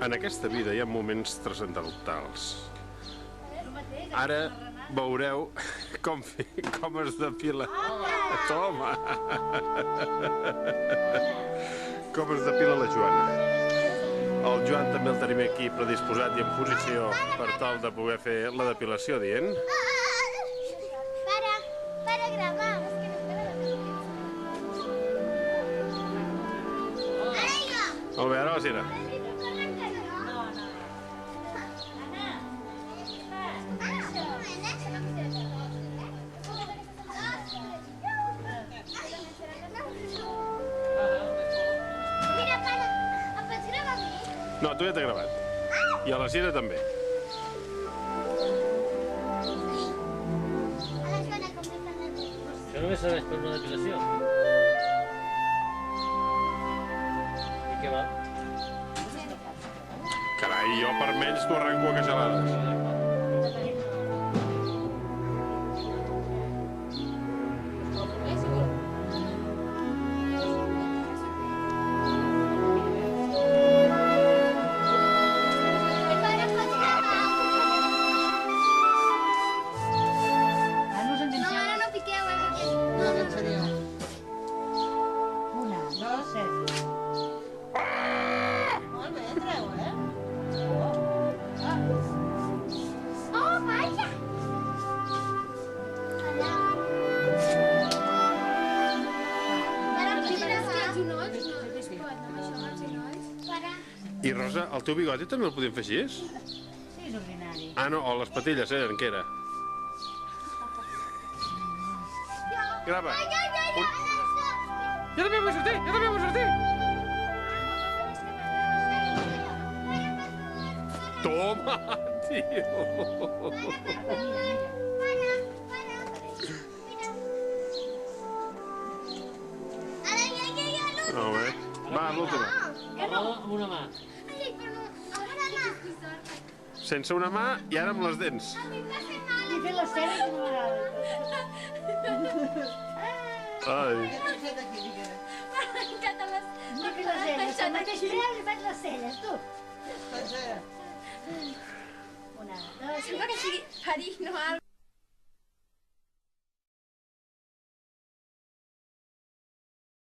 En aquesta vida hi ha moments transcendentals. Ara veureu com es depila... Toma! Com es depila la Joana. El Joan també el tenim aquí predisposat i en posició per tal de poder fer la depilació dient. Para gravar. Molt bé, ara la Sira. No, tu ja t'he gravat. I a la Sira també. Això només serveix per una depilació. I què va? Carai, jo per menys t'ho arrenco a queixalades. I Rosa, el teu bigoti també el podíem fer així? Sí, és ordinari. Ah, no, o les patilles eren, què era? Grava. Jo també vull sortir, jo també vull sortir! Toma, tio! Molt bé. Va, l'última. Roda amb una mà. Sense una mà i ara amb les dents. He fet les celles una vegada. Ai. No he fet les celles. Al mateix preu he fet les celles, tu. Una, dos... Sembla que sigui París, no?